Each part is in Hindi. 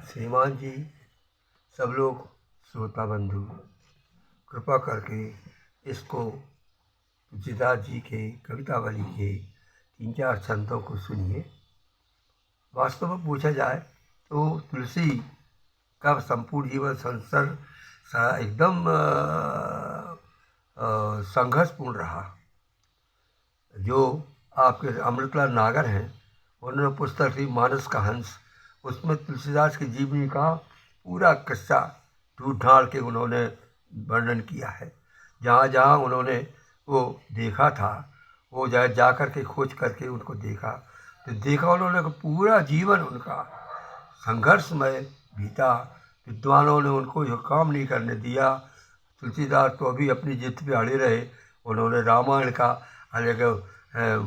श्रीमान जी, सब लोग श्रोता बंधु कृपा करके इसको तुलसीदास जी के कवितावली के 3-4 छंदों को सुनिए। वास्तव में पूछा जाए तो तुलसी का संपूर्ण जीवन संसार एकदम संघर्षपूर्ण रहा। जो आपके अमृतलाल नागर हैं, उन्होंने पुस्तक थी मानस का हंस, उसमें तुलसीदास की जीवनी का पूरा किस्सा ढूंढ ढाल के उन्होंने वर्णन किया है। जहाँ जहाँ उन्होंने वो देखा था, वो जा कर के खोज करके उनको देखा, तो देखा उन्होंने कि पूरा जीवन उनका संघर्षमय बीता। विद्वानों ने उनको जो काम नहीं करने दिया। तुलसीदास तो अभी अपनी जिद पे अड़े रहे। उन्होंने रामायण का अलग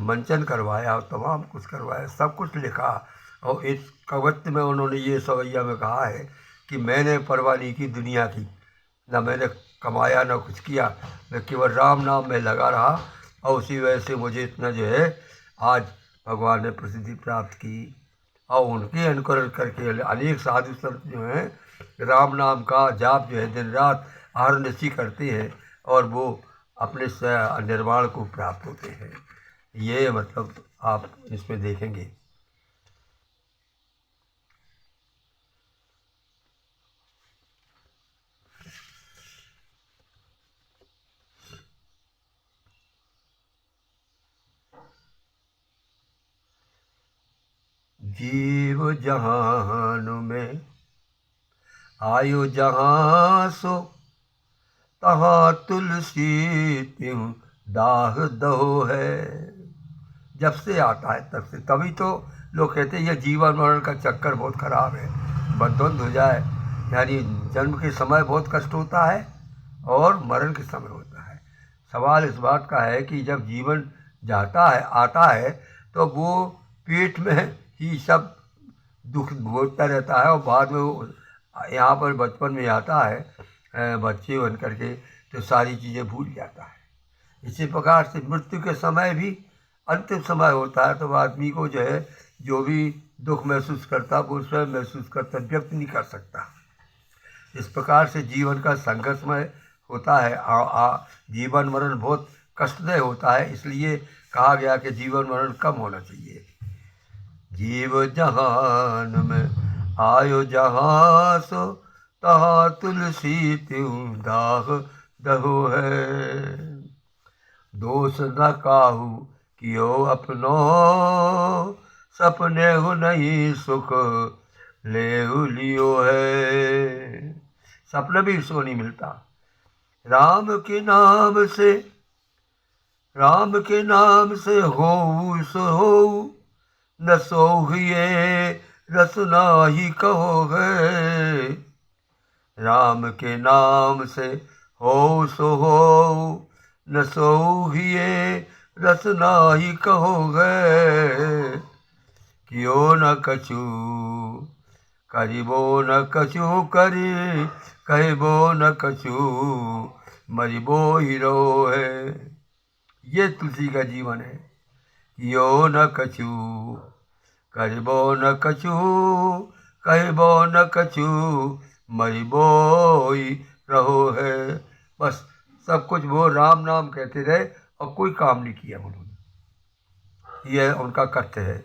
मंचन करवाया और तमाम कुछ करवाया, सब कुछ लिखा। और इस कवित्व में उन्होंने ये सवैया में कहा है कि मैंने परवाह नहीं की दुनिया की, ना मैंने कमाया ना कुछ किया, मैं केवल राम नाम में लगा रहा और उसी वजह से मुझे इतना जो है आज भगवान ने प्रसिद्धि प्राप्त की। और उनके अनुकरण करके अनेक साधु संत जो हैं राम नाम का जाप जो है दिन रात अहर्निशि करते हैं और वो अपने निर्वाण को प्राप्त होते हैं। ये मतलब आप इसमें देखेंगे। जीव जहान में आयु जहाँ सो, तहाँ तुलसी त्यों दाह दो है। जब से आता है तब से, तभी तो लोग कहते हैं ये जीवन मरण का चक्कर बहुत खराब है, बद्वंद हो जाए। यानी जन्म के समय बहुत कष्ट होता है और मरण के समय होता है। सवाल इस बात का है कि जब जीवन जाता है आता है तो वो पेट में ही सब दुख भोगता रहता है और बाद में वो यहाँ पर बचपन में आता है बच्चे बन करके तो सारी चीज़ें भूल जाता है। इसी प्रकार से मृत्यु के समय भी अंतिम समय होता है, तो आदमी को जो है जो भी दुख महसूस करता वो स्वयं महसूस करता, व्यक्त नहीं कर सकता। इस प्रकार से जीवन का संघर्षमय होता है। जीवन मरण बहुत कष्टदायी होता है, इसलिए कहा गया कि जीवन मरण कम होना चाहिए। जीव जहान में आयो जहाँ सो, तहाँ तुलसी त्यों दाह दहो है। दोष न काहू कियो अपनो, सपने हो नहीं सुख लेहु लियो है। सपना भी सो नहीं मिलता। राम के नाम से, राम के नाम से हो सो हो, न सोहिए रस नाही कहो है। राम के नाम से हो सो हो, न सोहिए रस नाही कहो है। कियो न कछु करिबो न कछु करी, कहिबो न कछु मरिबो ही रो है। ये तुलसी का जीवन है। कियो न कछु करिबो न कछु, कहिबो न कछु मरिबो ही रहो है। बस सब कुछ वो राम नाम कहते रहे और कोई काम नहीं किया उन्होंने। यह उनका कर्तव्य है।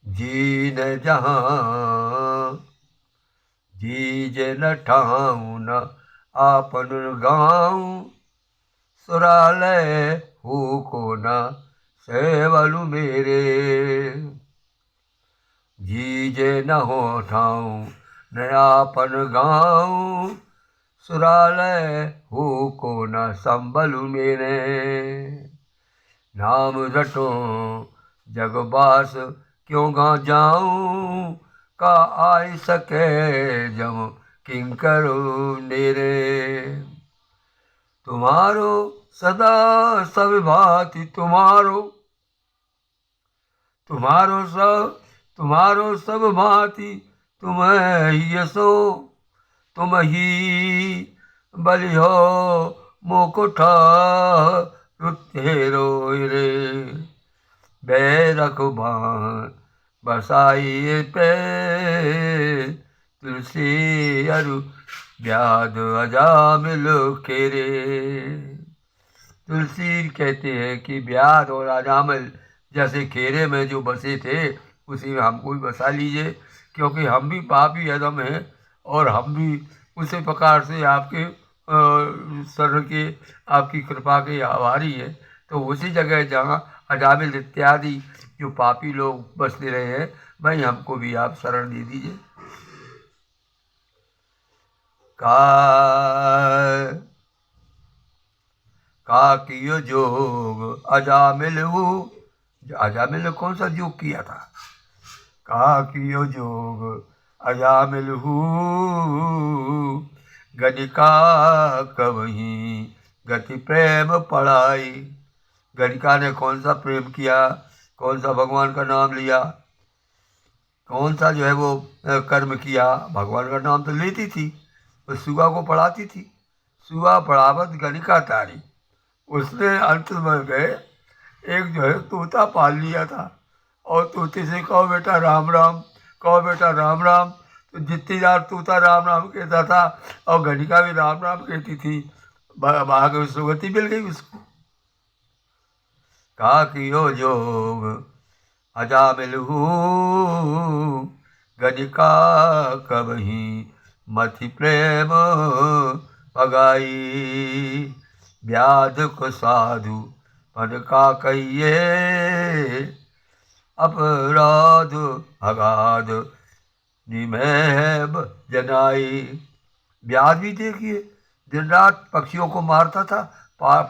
जी न जहाँ जीजे न ठाऊं, न आपन गाऊं, सुरालय हो को न सेवलु मेरे। जीजे न हो ठाऊं, न आपन गाऊं, सुरालय हो को न संबलु मेरे। नाम रटो जगबास क्यों गा जाऊं, का आय सके जम किंकर नेरे। तुम्हारो सदा सब भांति तुम्हारो, तुम्हारो सब भांति तुम्हें ही यशो, तुम ही बलि हो मोको ठारुते रोय रे। बैरख बाण बसाई पे तुलसी अरु व्याध अजामिल खेरे। तुलसी कहते हैं कि व्याध और अजामिल जैसे खेरे में जो बसे थे उसी में हमको भी बसा लीजिए, क्योंकि हम भी पापी अधम हैं और हम भी उसी प्रकार से आपके शरण के, आपकी कृपा के आभारी है। तो उसी जगह जहाँ अजामिल इत्यादि जो पापी लोग बसते रहे हैं, भाई हमको भी आप शरण दे दीजिए। का कियो जोग अजामिल हूँ। अजामिल ने कौन सा जोग किया था? का कियो जोग अजामिल हूँ, गणिका कवहीं गति प्रेम पढ़ाई। गणिका ने कौन सा प्रेम किया, कौन सा भगवान का नाम लिया, कौन सा जो है वो कर्म किया? भगवान का नाम तो लेती थी, उस सुगा को पढ़ाती थी। सुगा पढ़ावत गणिका तारी। उसने अंत में गए एक जो है तोता पाल लिया था, और तोते से कहो बेटा राम राम, कहो बेटा राम राम। तो जितनी बार तोता राम राम कहता था और गणिका भी राम राम कहती थी, आगे सुगति मिल गई उसको। का कियो जोग अजामिल हूँ, गणिका कबहीं मति प्रेम पगाई। व्याध को साधु पन का कहिए, अपराध अगाध निमेब जनाई। व्याध भी देखिए दिन रात पक्षियों को मारता था,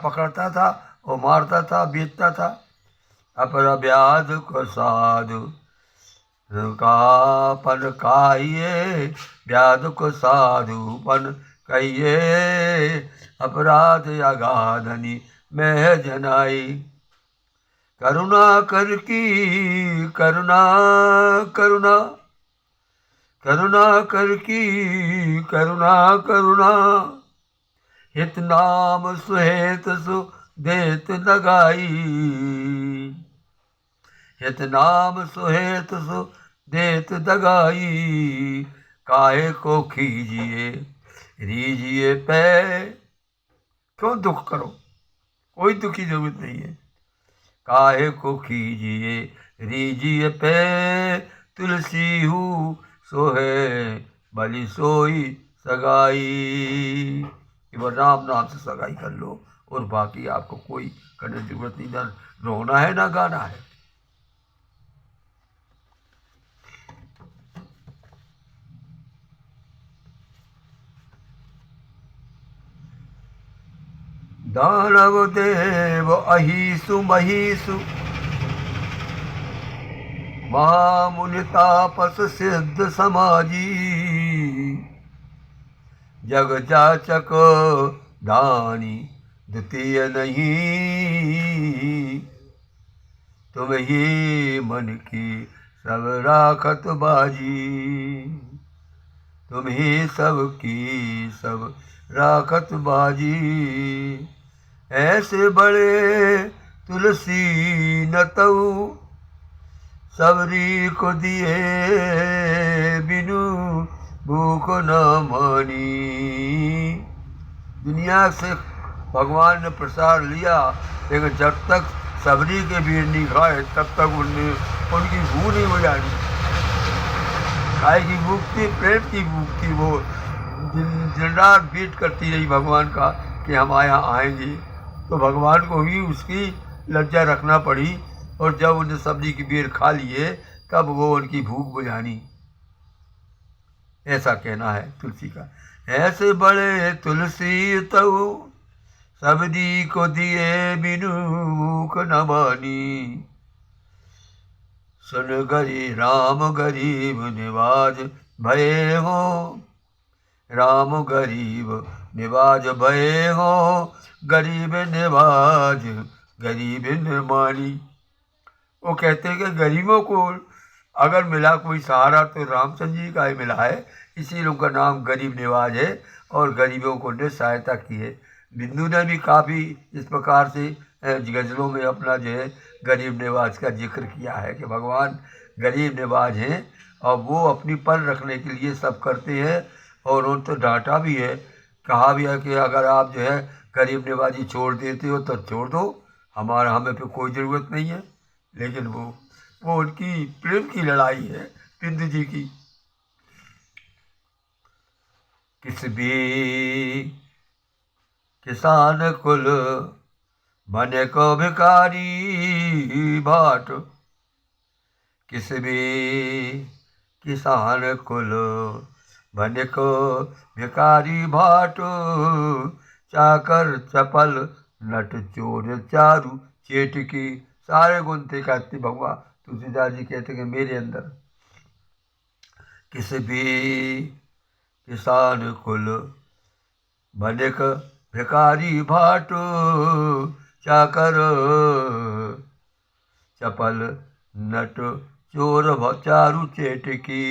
पकड़ता था और मारता था, बेचता था। अपर व्याध को साधु का पन काइए, व्याध को साधु पन कहिए, अपराध अगाधनी में जनाई। करुणा कर की करुणा, करुणा करुणा कर की करुणा, करुणा हित नाम सुहेत सु देत दगाई। हित नाम सुहेत सु देत दगाई। काहे को खीजिए रीजिए पे, क्यों दुख करो, कोई दुख की जरूरत नहीं है। काहे को खीजिए रीजिए पे, तुलसी हूँ सोहे भली सोई सगाई। केवल राम नाम से सगाई कर लो और बाकी आपको कोई करने की जरूरत नहीं, ना रोना है ना गाना है। दानव देव अहिसु महिषु, महामुनि तापस सिद्ध समाजी। जग जाचक दानी द्वितीय नहीं, तुम ही मन की सब राखत बाजी। तुम ही सबकी सब राखत बाजी। ऐसे बड़े तुलसी न तऊ, सबरी को दिए बिनु भूख न मानी। दुनिया से भगवान ने प्रसाद लिया, लेकिन जब तक सबरी के बीज नहीं खाए तब तक उनकी भूख नहीं हो जानी। गाय की भूख थी, प्रेम की भूख थी। वो दिन रात वेट करती रही भगवान का कि हम यहाँ आएंगे। तो भगवान को ही उसकी लज्जा रखना पड़ी, और जब उन्हें सब्जी की बेर खा लिए तब वो उनकी भूख बुझानी। ऐसा कहना है तुलसी का। ऐसे बड़े तुलसी तऊ, सब्जी को दिए बिनु भूख न मानी। सुन गरी राम गरीब निवाज भये हो, राम गरीब निवाज भये हो, गरीब निवाज गरीब निर्माणी। वो कहते हैं कि गरीबों को अगर मिला कोई सहारा तो रामचंद्र जी का ही मिला है, इसीलिए उनका नाम गरीब निवाज है और गरीबों को ने सहायता की है। बिंदु ने भी काफ़ी इस प्रकार से गज़लों में अपना जो है गरीब नवाज का जिक्र किया है कि भगवान गरीब नवाज हैं और वो अपनी पर रखने के लिए सब करते हैं। और उन तो डांटा भी है, कहा भी है कि अगर आप जो है गरीब नवाजी छोड़ देते हो तो छोड़ दो, हमें पे कोई ज़रूरत नहीं है। लेकिन वो उनकी प्रेम की लड़ाई है बिंदु जी की। किस भी किसान कुल बने को भिखारी भाट, किस भी किसान कुल बने को भिखारी भाट, चाकर चपल नट चोर चारू चेटकी। सारे गुण थे कहते भगवान तुलसीदास जी कहते कि मेरे अंदर। किस भी किसान कुल बने को भिखारी भाट, चाकर चपल नट चोर चारू चेटकी।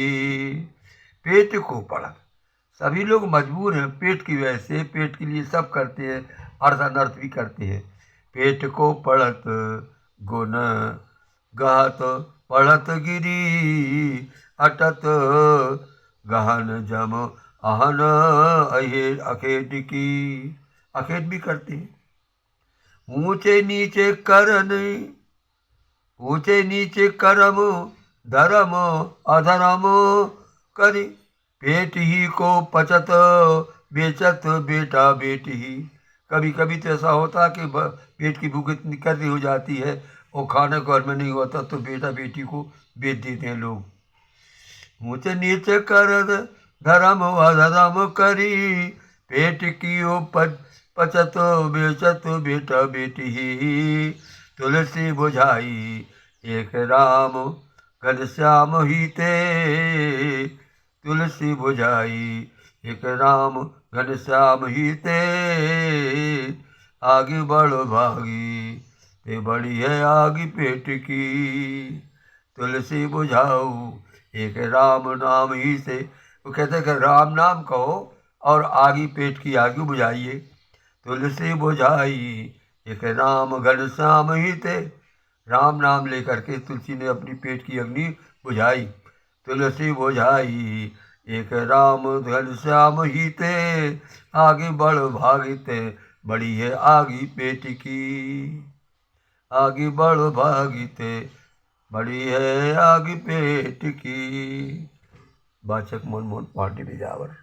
पेट को पढ़त, सभी लोग मजबूर हैं पेट की वजह से, पेट के लिए सब करते हैं, अर्थ अनर्थ भी करते हैं। पेट को पढ़त गुण गहत पढ़त गिरी, अटत गहन जम अहन अखेट की। अखेट भी करते हैं। ऊंचे नीचे करन, ऊंचे नीचे करम धर्म अधर्म करी, पेट ही को पचत बेचत बेटा बेटी। कभी कभी तो ऐसा होता कि पेट की भूख इतनी कड़ी हो जाती है और खाने घर में नहीं होता तो बेटा बेटी को बेच देते हैं लोग। ऊंचे नीचे कर धर्म अधर्म करी, पेट की ओ पचत बेचत बेटा बेटी। तुलसी बुझाई एक राम घनश्याम ही ते, तुलसी बुझाई एक राम घनश्याम ही ते। आगे बढ़ो भागी ते बड़ी है आगे पेट की, तुलसी बुझाओ एक राम नाम ही से। वो कहते हैं कि राम नाम कहो और आगे पेट की आगे बुझाइए। तुलसी बुझाई एक राम घनश्याम ही थे, राम नाम लेकर के तुलसी ने अपनी पेट की अग्नि बुझाई। तुलसी बुझाई एक राम घनश्याम ही थे, आगे बढ़ भागते बड़ी है आगे पेट की। आगे बढ़ भागते बड़ी है आगे पेट की। वाचक मनमोहन पांडे बिजावर।